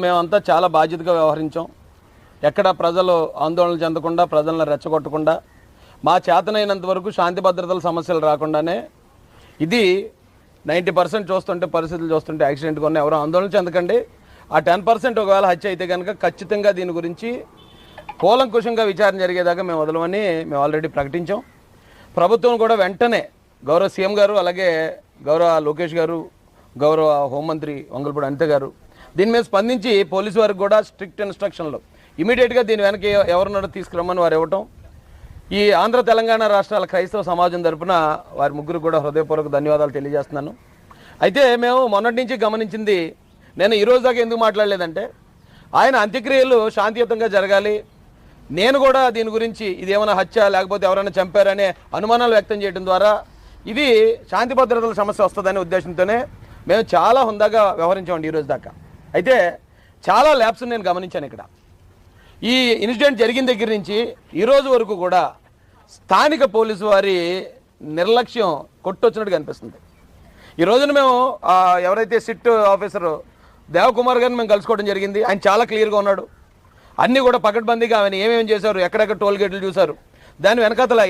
మేమంతా చాలా బాధ్యతగా వ్యవహరించాం. ఎక్కడ ప్రజలు ఆందోళన చెందకుండా, ప్రజలను రెచ్చగొట్టకుండా, మా చేతనైనంత వరకు శాంతి భద్రతల సమస్యలు రాకుండానే ఇది 90% చూస్తుంటే, పరిస్థితులు చూస్తుంటే యాక్సిడెంట్గా ఉన్న ఎవరు ఆందోళన చెందకండి. ఆ 10% ఒకవేళ హత్య అయితే కనుక ఖచ్చితంగా దీని గురించి కూలంకుషంగా విచారణ జరిగేదాకా మేము వదలమని మేము ఆల్రెడీ ప్రకటించాం. ప్రభుత్వం కూడా వెంటనే గౌరవ సీఎం గారు, అలాగే గౌరవ లోకేష్ గారు, గౌరవ హోంమంత్రి వంగలపూడి అనిత గారు దీని మీద స్పందించి పోలీసు వారికి కూడా స్ట్రిక్ట్ ఇన్స్ట్రక్షన్లు ఇమీడియట్గా దీని వెనక ఎవరున్నారో తీసుకురమ్మని వారు ఇవ్వటం. ఈ ఆంధ్ర తెలంగాణ రాష్ట్రాల క్రైస్తవ సమాజం తరపున వారి ముగ్గురు కూడా హృదయపూర్వక ధన్యవాదాలు తెలియజేస్తున్నాను. అయితే మేము మొన్నటి నుంచి గమనించింది, నేను ఈరోజు దాకా ఎందుకు మాట్లాడలేదంటే, ఆయన అంత్యక్రియలు శాంతియుతంగా జరగాలి, నేను కూడా దీని గురించి ఇదేమైనా హత్య లేకపోతే ఎవరైనా చంపారనే అనుమానాలు వ్యక్తం చేయడం ద్వారా ఇది శాంతి భద్రతల సమస్య వస్తుందనే ఉద్దేశంతోనే మేము చాలా హుందాగా వ్యవహరించామండి ఈరోజు దాకా. అయితే చాలా ల్యాబ్స్ నేను గమనించాను. ఇక్కడ ఈ ఇన్సిడెంట్ జరిగిన దగ్గర నుంచి ఈరోజు వరకు కూడా స్థానిక పోలీసు వారి నిర్లక్ష్యం కొట్టొచ్చినట్టు కనిపిస్తుంది. ఈ రోజున మేము ఎవరైతే సిట్ ఆఫీసరు దేవకుమార్ గారిని మేము కలుసుకోవడం జరిగింది. ఆయన చాలా క్లియర్గా ఉన్నాడు. అన్నీ కూడా పకడ్బందీగా ఆయన ఏమేమి చేశారు, ఎక్కడెక్కడ టోల్ గేట్లు చూశారు, దాని వెనకాతల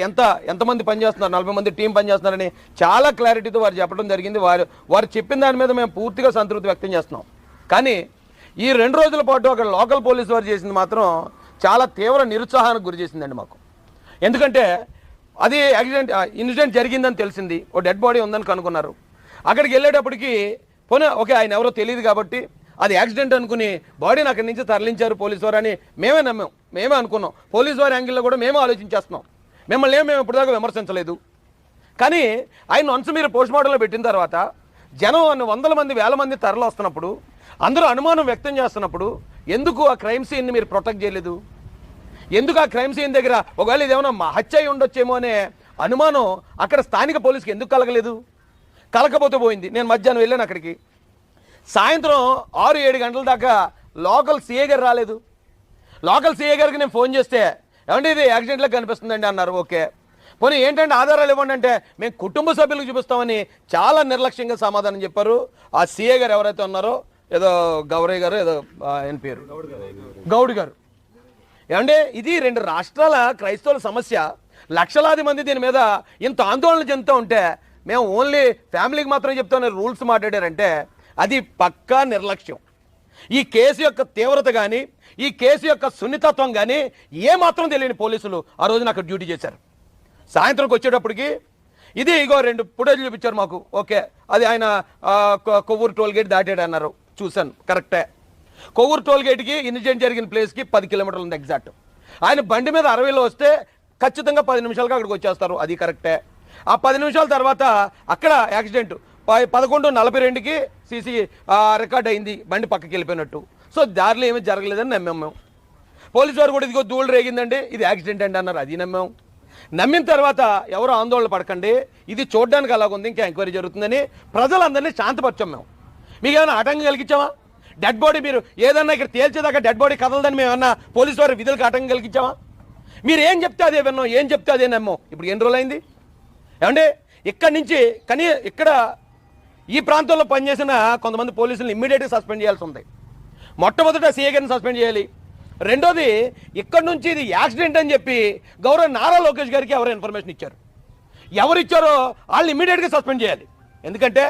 ఎంతమంది పనిచేస్తున్నారు, 40 మంది టీం పనిచేస్తున్నారని చాలా క్లారిటీతో వారు చెప్పడం జరిగింది. వారు చెప్పిన దాని మీద మేము పూర్తిగా సంతృప్తి వ్యక్తం చేస్తున్నాం. కానీ ఈ 2 రోజుల పాటు అక్కడ లోకల్ పోలీసు వారు చేసింది మాత్రం చాలా తీవ్ర నిరుత్సాహానికి గురి చేసిందండి మాకు. ఎందుకంటే అది ఇన్సిడెంట్ జరిగిందని తెలిసింది, ఓ డెడ్ బాడీ ఉందని కనుక్కున్నారు. అక్కడికి వెళ్ళేటప్పటికి పోనీ ఓకే ఆయన ఎవరో తెలియదు కాబట్టి అది యాక్సిడెంట్ అనుకుని బాడీని అక్కడి నుంచి తరలించారు పోలీసు వారు అని మేమే అనుకున్నాం. పోలీసు వారి యాంగిల్లో కూడా మేము ఆలోచించేస్తున్నాం. మిమ్మల్ని మేము ఇప్పటిదాకా విమర్శించలేదు. కానీ ఆయన వన్స్ మీరు పోస్ట్ మార్టంలో పెట్టిన తర్వాత జనం 100 మంది 1000 మంది తరలి వస్తున్నప్పుడు, అందరూ అనుమానం వ్యక్తం చేస్తున్నప్పుడు ఎందుకు ఆ క్రైమ్ సీన్ని మీరు ప్రొటెక్ట్ చేయలేదు? ఎందుకు ఆ క్రైమ్ సీన్ దగ్గర ఒకవేళ ఇదేమన్నా హత్య అయి ఉండొచ్చేమో అనే అనుమానం అక్కడ స్థానిక పోలీసుకి ఎందుకు కలగలేదు? కలకపోతే పోయింది. నేను మధ్యాహ్నం వెళ్ళాను అక్కడికి. సాయంత్రం 6-7 గంటల దాకా లోకల్ సీఏ గారు రాలేదు. లోకల్ సీఏ గారికి నేను ఫోన్ చేస్తే ఏమంటే ఇది యాక్సిడెంట్లో కనిపిస్తుందండి అన్నారు. ఓకే పోనీ ఏంటంటే ఆధారాలు ఇవ్వండి అంటే మేము కుటుంబ సభ్యులకు చూపిస్తామని చాలా నిర్లక్ష్యంగా సమాధానం చెప్పారు. ఆ సీఏ గారు ఎవరైతే ఉన్నారో, ఏదో గౌరయ్య గారు, ఏదో ఆయన పేరు గౌడ్ గారు. ఏమంటే ఇది 2 రాష్ట్రాల క్రైస్తవుల సమస్య. లక్షలాది మంది దీని మీద ఇంత ఆందోళన చెందుతూ ఉంటే మేము ఓన్లీ ఫ్యామిలీకి మాత్రం చెప్తామని రూల్స్ మాట్లాడారంటే అది పక్కా నిర్లక్ష్యం. ఈ కేసు యొక్క తీవ్రత కానీ, ఈ కేసు యొక్క సున్నితత్వం కానీ ఏమాత్రం తెలియని పోలీసులు ఆ రోజున అక్కడ డ్యూటీ చేశారు. సాయంత్రంకి వచ్చేటప్పటికి ఇది ఇగో 2 ఫుటేజ్ చూపించారు మాకు. ఓకే అది ఆయన కొవ్వూరు టోల్ గేట్ దాటాడు అన్నారు. చూశాను, కరెక్టే. కొవ్వూరు టోల్ గేట్కి ఇన్సిడెంట్ జరిగిన ప్లేస్కి 10 కిలోమీటర్లు ఉంది ఎగ్జాక్ట్. ఆయన బండి మీద 60లో వస్తే ఖచ్చితంగా 10 నిమిషాలుగా అక్కడికి వచ్చేస్తారు, అది కరెక్టే. ఆ 10 నిమిషాల తర్వాత అక్కడ యాక్సిడెంట్ 11:42కి సీసీ రికార్డ్ అయింది, బండి పక్కకి వెళ్ళిపోయినట్టు. సో దారిలో ఏమీ జరగలేదని నమ్మాం మేము. పోలీసు వారు కూడా ఇదిగో ధూళి రేగిందండి, ఇది యాక్సిడెంట్ అండి అన్నారు, అది నమ్మాం. నమ్మిన తర్వాత ఎవరు ఆందోళన పడకండి, ఇది చూడడానికి అలాగుంది, ఇంకా ఎంక్వైరీ జరుగుతుందని ప్రజలందరినీ శాంతపరిచాం మేము. మీకు ఏమైనా ఆటంకం కలిగించామా? డెడ్ బాడీ మీరు ఏదన్నా ఇక్కడ తేల్చేదాకా డెడ్ బాడీ కదలదని మేము ఏమన్నా పోలీసు వారి విధులకు ఆటంకం కలిగించామా? మీరు ఏం చెప్తే అదే విన్నాం, ఏం చెప్తే అదే నమ్మాం. ఇప్పుడు ఎన్ని రోజులు అయింది ఏమంటే ఇక్కడి నుంచి ఇక్కడ ఈ ప్రాంతంలో పనిచేసిన కొంతమంది పోలీసులను ఇమ్మీడియట్గా సస్పెండ్ చేయాల్సి ఉంది. మొట్టమొదట సీఏ గారిని సస్పెండ్ చేయాలి. రెండోది ఇక్కడ నుంచి ఇది యాక్సిడెంట్ అని చెప్పి గౌరవ నారా లోకేష్ గారికి ఎవరు ఇన్ఫర్మేషన్ ఇచ్చారు, ఎవరు ఇచ్చారో వాళ్ళని ఇమ్మీడియట్గా సస్పెండ్ చేయాలి. ఎందుకంటే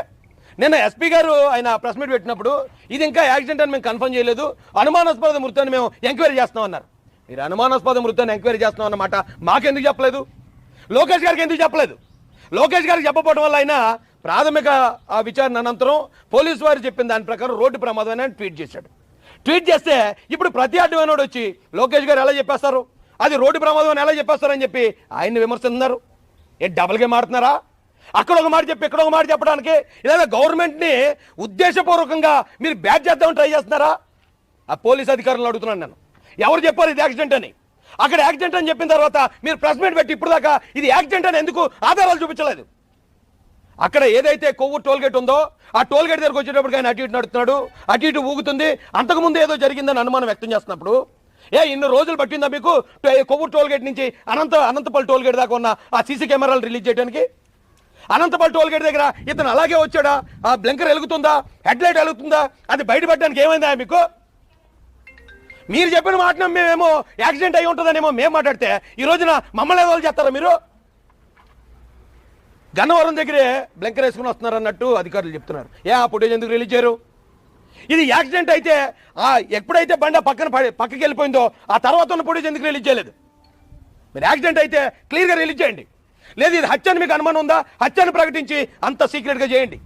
నిన్న ఎస్పీ గారు ఆయన ప్రెస్ మీట్ పెట్టినప్పుడు ఇది ఇంకా యాక్సిడెంట్ అని మేము కన్ఫర్మ్ చేయలేదు, అనుమానాస్పద మృతాన్ని మేము ఎంక్వైరీ చేస్తాం అన్నారు. మీరు అనుమానాస్పద మృతాన్ని ఎంక్వైరీ చేస్తాం అన్నమాట మాకెందుకు చెప్పలేదు? లోకేష్ గారికి ఎందుకు చెప్పలేదు? లోకేష్ గారికి చెప్పకపోవడం వల్ల ఆయన ప్రాథమిక విచారణ అనంతరం పోలీసు వారు చెప్పిన దాని ప్రకారం రోడ్డు ప్రమాదం అని ట్వీట్ చేశాడు. ట్వీట్ చేస్తే ఇప్పుడు ప్రతి అడ్డమైనోడు వచ్చి లోకేష్ గారు ఎలా చెప్పేస్తారు, అది రోడ్డు ప్రమాదం అని ఎలా చెప్పేస్తారని చెప్పి ఆయన్ని విమర్శిస్తున్నారు. డబుల్ గేమ్ ఆడుతున్నారా? అక్కడ ఒక మాట చెప్పి ఇక్కడ ఒక మాట చెప్పడానికి లేదా గవర్నమెంట్ని ఉద్దేశపూర్వకంగా మీరు బ్యాట్ చేద్దామని ట్రై చేస్తున్నారా? ఆ పోలీస్ అధికారులను అడుగుతున్నాను నేను, ఎవరు చెప్పారు ఇది యాక్సిడెంట్ అని? అక్కడ యాక్సిడెంట్ అని చెప్పిన తర్వాత మీరు ప్రెస్ మీట్ పెట్టి ఇప్పుడు దాకా ఇది యాక్సిడెంట్ అని ఎందుకు ఆధారాలు చూపించలేదు? అక్కడ ఏదైతే కొవ్వూరు టోల్ గేట్ ఉందో ఆ టోల్ గేట్ దగ్గరకు వచ్చేటప్పుడు ఆయన అటు ఇటు నడుస్తున్నాడు, అటు ఇటు ఊగుతుంది, అంతకుముందు ఏదో జరిగిందని అనుమానం వ్యక్తం చేస్తున్నప్పుడు ఇన్ని రోజులు పట్టిందా మీకు కొవ్వూరు టోల్ గేట్ నుంచి అనంతపల్లి టోల్ గేట్ దాకా ఉన్న ఆ సీసీ కెమెరాలు రిలీజ్ చేయడానికి? అనంతపల్లి టోల్ గేట్ దగ్గర ఇతను అలాగే వచ్చాడా? ఆ బ్లింకర్ వెలుగుతుందా, హెడ్ లైట్ వెలుగుతుందా, అది బయటపడడానికి ఏమైందా మీకు? మీరు చెప్పిన మాట మేమేమో యాక్సిడెంట్ అయి ఉంటుందనేమో మేము మాట్లాడితే ఈ రోజున మమ్మల్ని ఏదో చేస్తారా మీరు? గన్నవరం దగ్గరే బ్లంకర్ వేసుకుని వస్తున్నారు అన్నట్టు అధికారులు చెప్తున్నారు. ఆ ఫుటేజ్ ఎందుకు రిలీజ్ చేయరు? ఇది యాక్సిడెంట్ అయితే ఎప్పుడైతే బండి పక్కకి వెళ్ళిపోయిందో ఆ తర్వాత ఉన్న ఫుటేజ్ ఎందుకు రిలీజ్ చేయలేదు? మీరు యాక్సిడెంట్ అయితే క్లియర్గా రిలీజ్ చేయండి. లేదు ఇది హత్య అని మీకు అనుమానం ఉందా, హత్యని ప్రకటించి అంత సీక్రెట్గా చేయండి.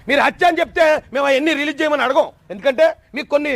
మీరు హత్య అని చెప్తే మేము అవన్నీ రిలీజ్ చేయమని అడగం, ఎందుకంటే మీకు కొన్ని